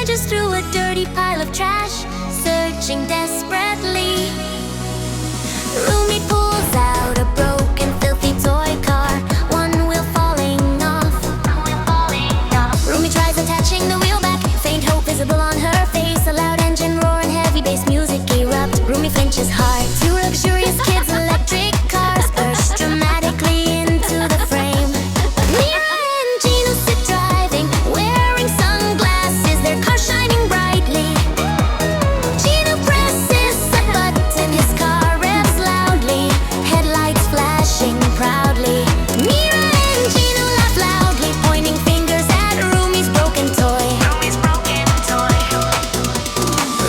rummaged through a dirty pile of trash, searching desperately. Rumi pulls out a broken, filthy toy car, one wheel falling off. Rumi tries attaching the wheel back, faint hope visible on her face. A loud engine roar and heavy bass music erupt. Rumi flinches hard. Two luxurious kids' electric cars burst dramatically into the frame. Mira and Gino sit driving, wearing sunglasses, their car shining brightly. Gino presses a button, his car revs loudly, headlights flashing proudly. Mira and Gino laugh loudly, pointing fingers at Rumi's broken toy.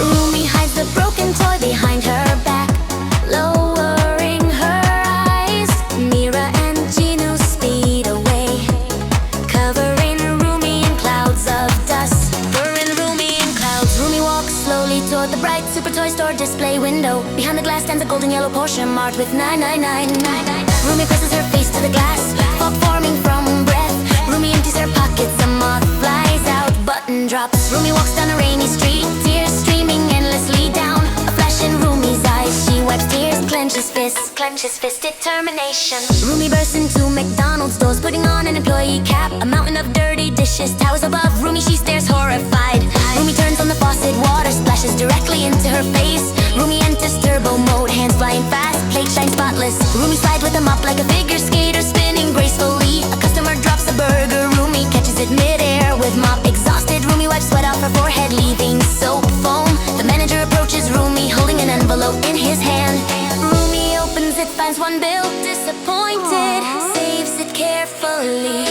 Rumi hides the broken toy behind her back, lowering her eyes. Mira and Gino speed away, covering Rumi in clouds of dust. Rumi walks slowly toward the bright super toy store display window. Behind the glass stands a golden yellow Porsche marked with 999. Rumi presses her face to the glass, fog forming from breath. Rumi empties her pockets, a moth flies out, button drops. Rumi walks down a rainy street, tears streaming endlessly down. A flash in Rumi's eyes, she wipes tears, clenches fist, determination. Rumi bursts into McDonald's doors, putting on an employee cap. A mountain of dirty dishes towers above Rumi, she stares horrified. Rumi turns on the faucet, water splashes directly into her face. Rumi enters turbo mode, hands flying fast, plate shine spotless. Rumi slides with a mop like a figure skater, spinning gracefully. A customer drops a burger, Rumi catches it midair with mop. Exhausted, Rumi wipes sweat off her forehead, leaving soap foam. The manager approaches Rumi, holding an envelope in his hand. Rumi opens it, finds one bill, disappointed, saves it carefully.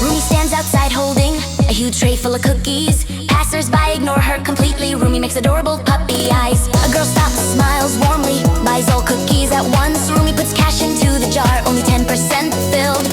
Rumi stands outside holding a huge tray full of cookies. Passers-by ignore her completely. Rumi makes adorable puppy eyes. A girl stops, smiles warmly, buys all cookies at once. Rumi puts cash into the jar, only 10% filled.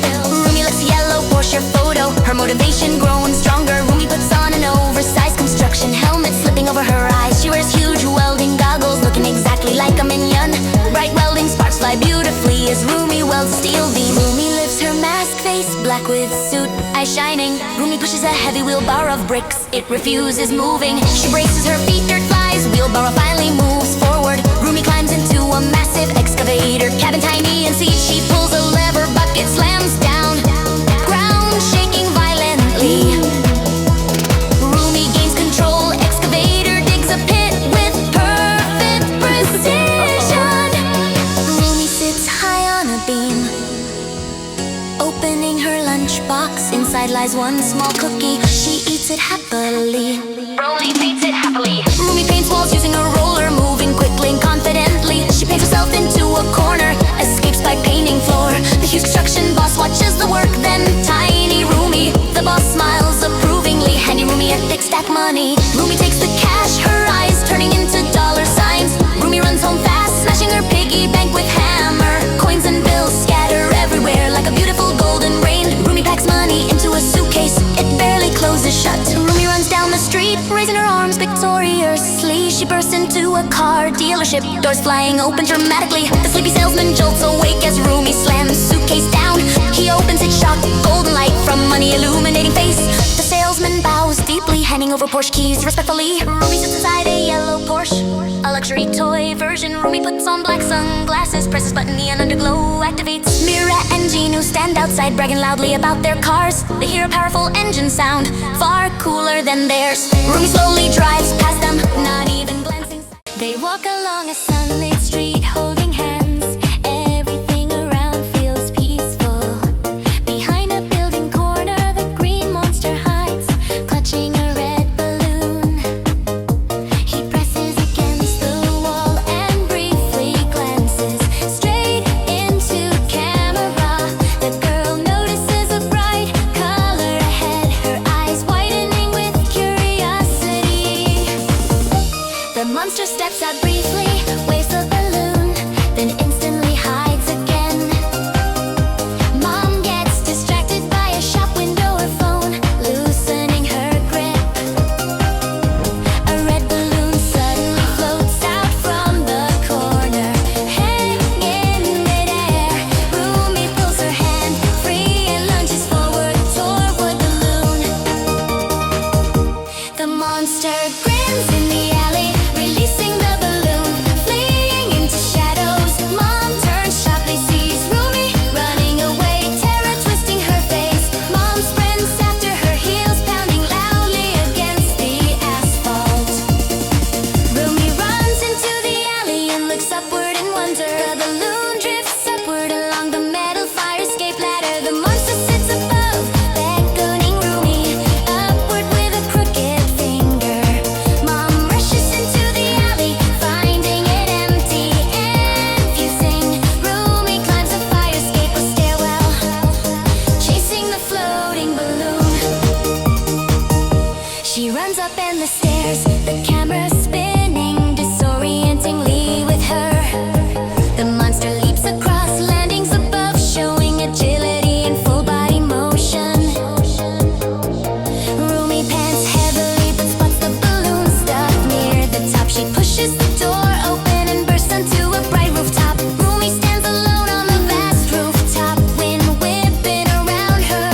Rumi looks yellow, Porsche photo, her motivation growing stronger. Rumi puts on an oversized construction helmet, slipping over her eyes. She wears huge welding goggles, looking exactly like a minion. Bright welding sparks fly beautifully as Rumi welds steel beam. Rumi lifts her mask face, black with suit, eyes shining. Rumi pushes a heavy wheelbarrow of bricks, it refuses moving. She braces her feet, dirt flies, wheelbarrow finally moves forward. Rumi climbs into a massive excavator, cabin tiny and seat. She pulls a lever, bucket slams down, ground shaking violently. Rumi gains control, excavator digs a pit with perfect precision. Rumi sits high on a beam, opening her lunchbox. Inside lies one small cookie, she eats it happily. Rumi paints it happily. Rumi paints walls using a roller, moving quickly and confidently. She paints herself into a corner, escapes by painting floor. The huge construction boss watches the work, then tiny Rumi, the boss smiles approvingly, handing Rumi a thick stack money. Rumi takes the cash, her eyes turning into dollar signs. Rumi runs home fast, smashing her piggy bank with hammer. Coins and bills scatter everywhere like a beautiful golden rain. Rumi packs money into a suitcase, it barely closes shut. Rumi runs down the street, raising her arms victoriously. She bursts into a car dealership, doors flying open dramatically. The sleepy salesman jolts awake as Rumi slams suitcase down. He opens it shocked, golden light from money illuminating face. The salesman bows deeply, handing over Porsche keys respectfully. Rumi sits inside a yellow Porsche, a luxury toy version. Rumi puts on black sunglasses, presses button, neon underglow activates. Mira and Gino stand outside, bragging loudly about their cars. They hear a powerful engine sound, far cooler than theirs. Rumi slowly drives past them, not even glancing. They walk along a sunlit street, holding hands. Everything around feels peaceful. Behind a building corner, the green monster hides, clutching a red balloon. He presses against the wall and briefly glances straight into camera. The girl notices a bright color ahead, her eyes widening with curiosity. The monster steps out briefly, waves the balloon, then instantly hides again. Mom gets distracted by a shop window or phone, loosening her grip. A red balloon suddenly floats out from the corner, hanging in midair. Rumi pulls her hand free and lunges forward toward the moon. runs up and the stairs, the camera spinning disorientingly with her. The monster leaps across landings above, showing agility and full body motion. Rumi pants heavily but spots the balloon stuck near the top. She pushes the door open and bursts onto a bright rooftop. Rumi stands alone on the vast rooftop, wind whipping around her.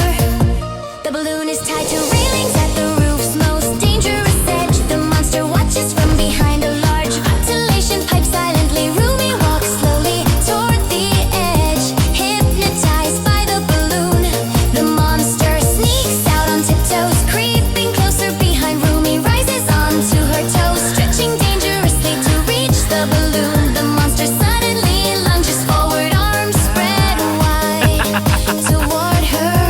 The balloon is tied to railings at the roof's most dangerous edge. The monster watches from behind a large ventilation pipe silently. Rumi walks slowly toward the edge, hypnotized by the balloon. The monster sneaks out on tiptoes, creeping closer behind. Rumi rises onto her toes, stretching dangerously to reach the balloon. The monster suddenly lunges forward, arms spread wide toward her.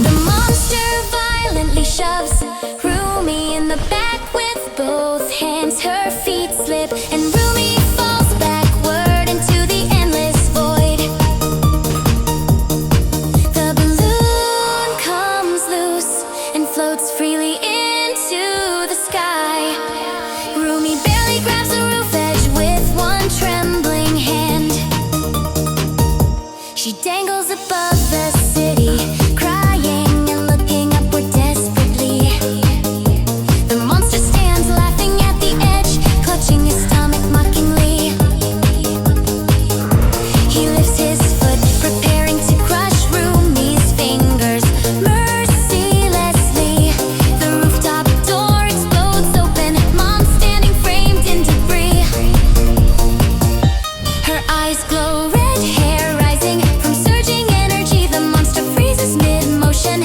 The monster violently shoves Rumi in the back with both hands. Her feet slip and Rumi falls backward into the endless void. The balloon comes loose and floats freely into the sky. Rumi barely grabs the roof edge with one trembling hand. She dangles above the city, crying and looking upward desperately. The monster stands laughing at the edge, clutching his stomach mockingly. He lifts his foot, preparing to crush Rumi's fingers mercilessly. The rooftop door explodes open, Mom standing framed in debris. Her eyes glow, red hair rising from surging energy. The monster freezes mid-motion,